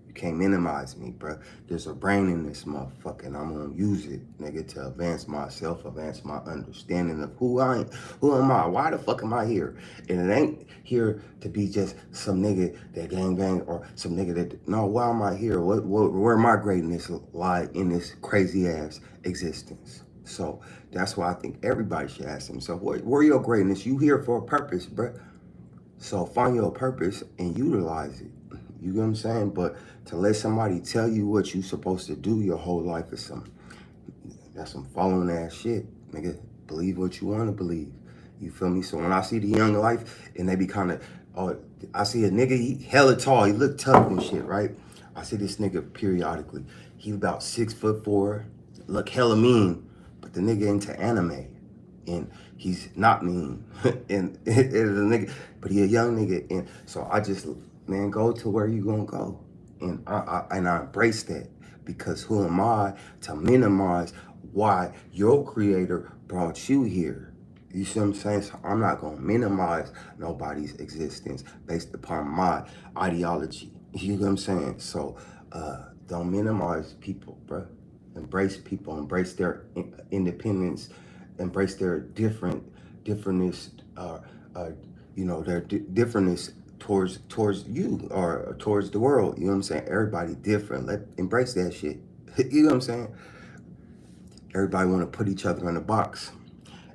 A: You can't minimize me, bruh. There's a brain in this motherfucker, and I'm gonna use it, nigga, to advance myself, advance my understanding of who am I, why the fuck am I here? And it ain't here to be just some nigga that gang bang or some nigga that, no, why am I here? Where my greatness lie in this crazy ass existence? So that's why I think everybody should ask themselves, where your greatness? You here for a purpose, bruh. So find your purpose and utilize it. You get what I'm saying? But to let somebody tell you what you supposed to do your whole life is that's some following ass shit. Nigga, believe what you want to believe. You feel me? So when I see the young life and they be kind of, oh, I see a nigga, he hella tall, he look tough and shit, right? I see this nigga periodically. He about 6'4", look hella mean, but the nigga into anime. And he's not mean. and a nigga, but he a young nigga. And so I just, man, go to where you gonna go. And I embrace that, because who am I to minimize why your creator brought you here? You see what I'm saying? So I'm not gonna minimize nobody's existence based upon my ideology. You know what I'm saying? So don't minimize people, bro. Embrace people, embrace their independence, embrace their differentness, you know, their differentness towards you or towards the world. You know what I'm saying? Everybody different. Embrace that shit. You know what I'm saying? Everybody want to put each other in a box.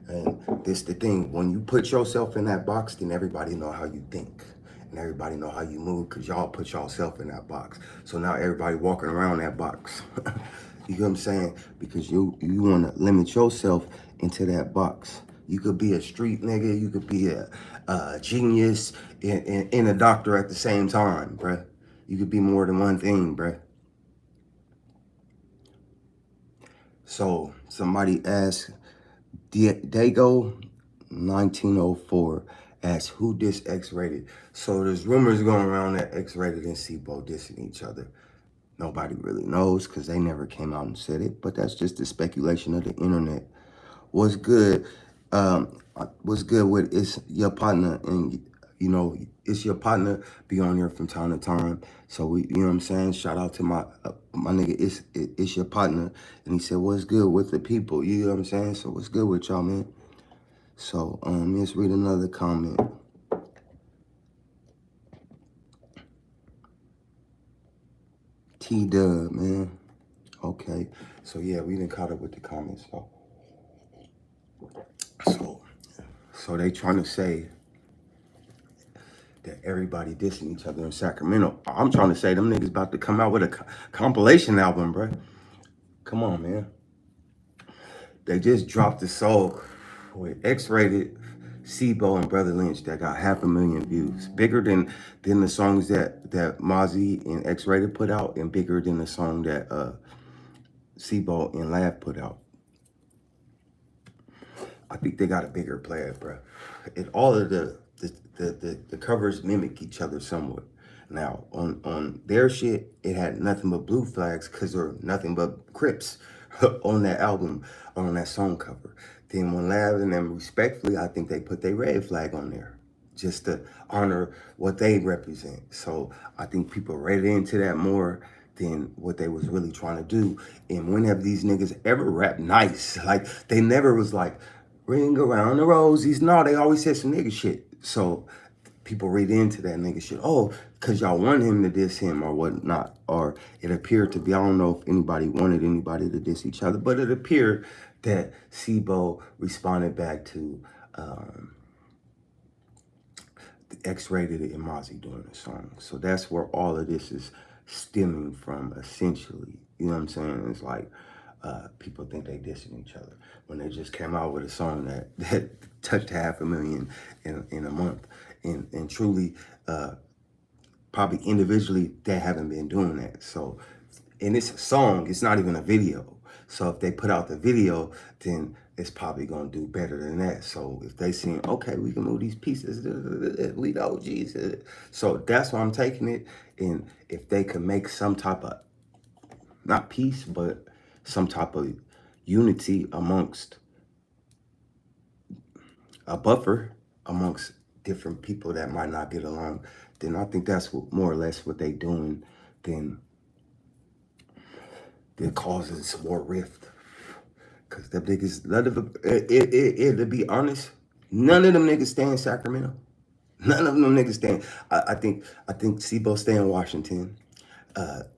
A: And this the thing, when you put yourself in that box, then everybody know how you think. And everybody know how you move, because y'all put yourself in that box. So now everybody walking around that box. You know what I'm saying? Because you want to limit yourself into that box. You could be a street nigga, you could be a genius and a doctor at the same time, bruh. You could be more than one thing, bruh. So somebody asked, Dago 1904 asked, who dissed X-Raided? So there's rumors going around that X-Raided and Slo-Be dissing each other. Nobody really knows, because they never came out and said it, but that's just the speculation of the internet. What's good? What's good with it's your partner, and you know it's your partner be on here from time to time. So we, you know what I'm saying? Shout out to my nigga. It's your partner, and he said what's good with the people. You know what I'm saying? So what's good with y'all, man? So let's read another comment. T-Dub, man. Okay. So yeah, we done caught up with the comments. So they trying to say that everybody dissing each other in Sacramento. I'm trying to say them niggas about to come out with a compilation album, bro. Come on, man. They just dropped the song with X-Raided, Slo-Be, and Brother Lynch that got 500,000 views. Bigger than the songs that Mozzy and X-Raided put out, and bigger than the song that Slo-Be and Lav put out. I think they got a bigger player, bro. And all of the covers mimic each other somewhat. Now, on their shit, it had nothing but blue flags, because there were nothing but Crips on that album, on that song cover. Then when Lav and them, respectfully, I think they put their red flag on there. just to honor what they represent. So I think people read into that more than what they was really trying to do. And when have these niggas ever rap nice? Like, they never was like, ring around the rosies. No, they always said some nigga shit. So people read into that nigga shit. Oh, because y'all want him to diss him or whatnot. Or it appeared to be, I don't know if anybody wanted anybody to diss each other, but it appeared that Slo responded back to the X-Raided and Mozzy doing the song. So that's where all of this is stemming from, essentially. You know what I'm saying? It's like people think they dissing each other when they just came out with a song that touched 500,000 in a month. And truly, probably individually, they haven't been doing that. So, and it's a song, it's not even a video. So if they put out the video, then it's probably gonna do better than that. So if they see, okay, we can move these pieces, we the OGs. So that's why I'm taking it. And if they could make some type of, not peace, but some type of unity amongst a buffer amongst different people that might not get along, then I think that's what, more or less what they doing, then they're causing some more rift. Because the biggest, none of them, to be honest, none of them niggas stay in Sacramento. None of them niggas stay. I think Slo stay in Washington.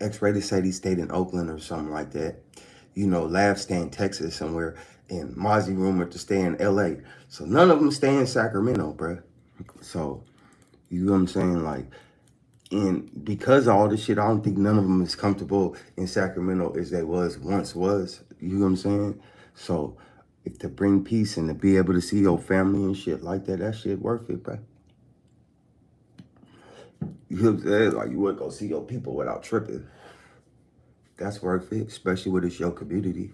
A: X-Raided said he stayed in Oakland or something like that. You know, Lav stay in Texas somewhere, and Mozzy rumored to stay in LA. So none of them stay in Sacramento, bruh. So, you know what I'm saying? Like, and because of all this shit, I don't think none of them is comfortable in Sacramento as they once was. You know what I'm saying? So, if to bring peace and to be able to see your family and shit like that, that shit worth it, bruh. You know what I'm saying? Like, you wouldn't go see your people without tripping. That's worth it, especially with it's your community.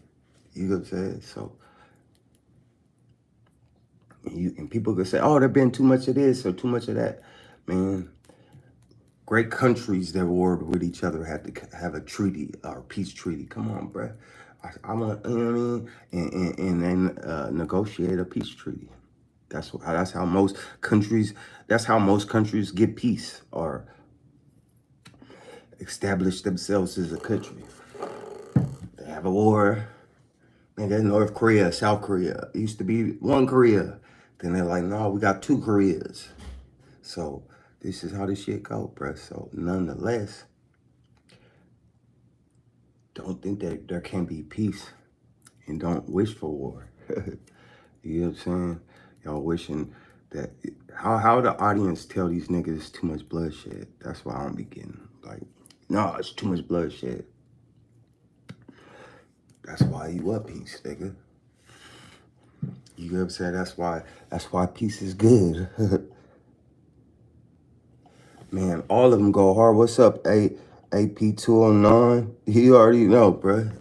A: You know what I'm saying? So, and people could say, oh, there been too much of this or too much of that. Man, great countries that warred with each other had to have a treaty or peace treaty. Come on, bruh. I want, you know what I mean? And then negotiate a peace treaty. That's how most countries get peace or establish themselves as a country. They have a war. And then North Korea, South Korea. It used to be one Korea. Then they're like, no, we got 2 Koreas. So this is how this shit go, bruh. So nonetheless, don't think that there can be peace and don't wish for war. You know what I'm saying? Y'all wishing that, how the audience tell these niggas it's too much bloodshed. That's why I don't be getting like, no, it's too much bloodshed. That's why you up peace, nigga. You know what I'm saying? That's why peace is good. Man, all of them go hard. What's up, AP209? You already know, bruh.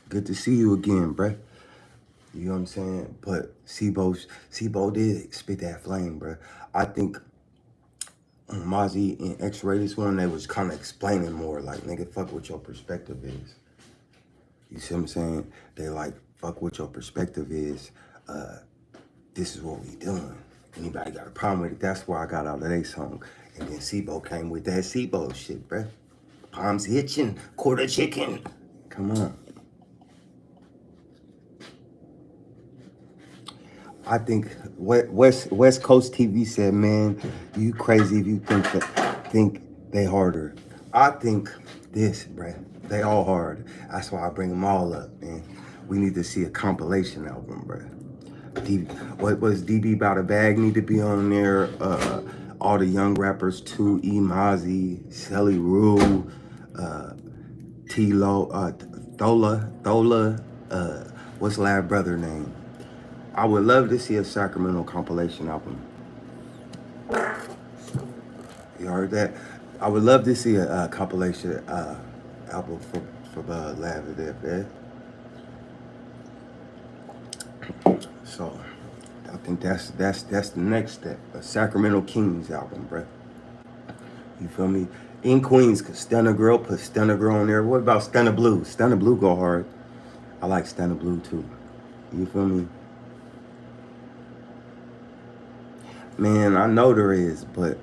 A: Good to see you again, bruh. You know what I'm saying? But Slo did spit that flame, bruh. I think Mozzy and X-Raided one, they was kind of explaining more, like, nigga, fuck what your perspective is. You see what I'm saying? They like, fuck what your perspective is. This is what we doing. Anybody got a problem with it? That's why I got out of their song. And then Slo came with that Slo shit, bruh. Palms itching, quarter chicken. Come on. I think West Coast TV said, man, you crazy if you think they harder. I think this, bruh. They all hard. That's why I bring them all up, man. We need to see a compilation album, bruh. What was DB About a Bag need to be on there? All the young rappers too, Mozzy, Shelly Rue, T-Lo, Thola, what's lab brother name? I would love to see a Sacramento compilation album. You heard that? I would love to see a compilation album for Lab there. So I think that's the next step. A Sacramento Kings album, bruh. You feel me? In Queens, cause Stunner Girl, put Stunner Girl on there. What about Stunner Blue? Stunner Blue go hard. I like Stunner Blue too. You feel me? Man, I know there is, but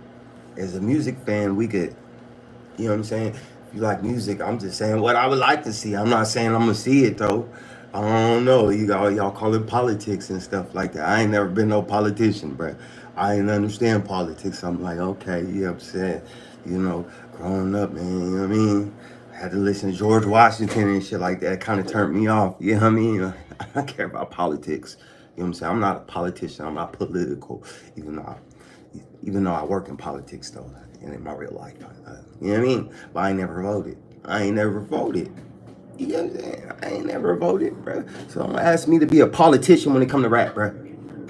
A: as a music fan, we could, you know what I'm saying? If you like music, I'm just saying what I would like to see. I'm not saying I'm gonna see it though. I don't know. Y'all call it politics and stuff like that. I ain't never been no politician, bruh. I ain't understand politics. I'm like, okay, you upset. You know, growing up, man, you know what I mean? I had to listen to George Washington and shit like that. It kind of turned me off. You know what I mean? I don't care about politics. You know what I'm saying? I'm not a politician. I'm not political, even though I work in politics though, and in my real life. You know what I mean? But I ain't never voted. I ain't never voted. You know what I'm saying? I ain't never voted, bro. So don't ask me to be a politician when it come to rap, bro.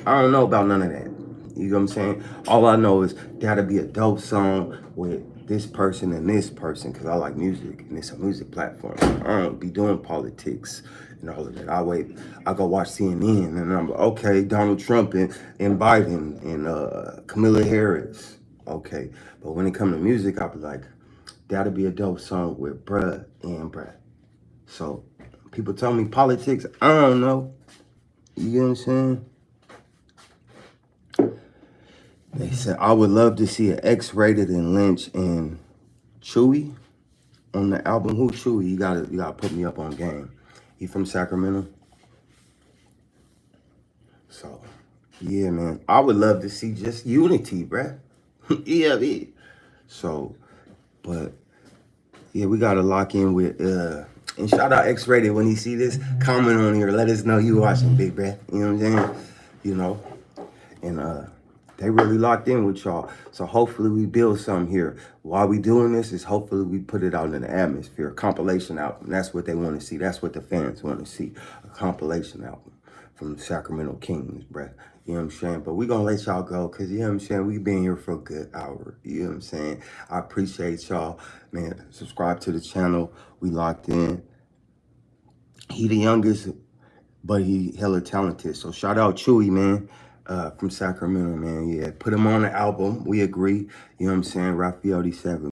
A: I don't know about none of that. You know what I'm saying? All I know is gotta be a dope song with this person and this person, because I like music and it's a music platform. I don't be doing politics and all of that. I go watch CNN and I'm like, okay, Donald Trump and Biden and Kamala Harris. Okay. But when it comes to music, I be like, gotta be a dope song with bruh and bruh. So people tell me politics, I don't know. You get what I'm saying? They said I would love to see an X-Raided and Lynch and Chewy on the album. Who Chewy? You gotta put me up on game. He from Sacramento. So yeah, man. I would love to see just unity, bruh. Yeah, man. So, but yeah, we gotta lock in with and shout out X-Raided when he see this. Comment on here. Let us know you watching, big bruh. You know what I'm saying? You know. And they really locked in with y'all. So hopefully we build something here. While we doing this is hopefully we put it out in the atmosphere. A compilation album. That's what they want to see. That's what the fans want to see. A compilation album from the Sacramento Kings, bruh. You know what I'm saying? But we gonna let y'all go because, you know what I'm saying, we been here for a good hour. You know what I'm saying? I appreciate y'all. Man, subscribe to the channel. We locked in. He the youngest, but he hella talented. So shout out Chewy, man, from Sacramento, man. Yeah, put him on the album. We agree. You know what I'm saying? Raphael 7.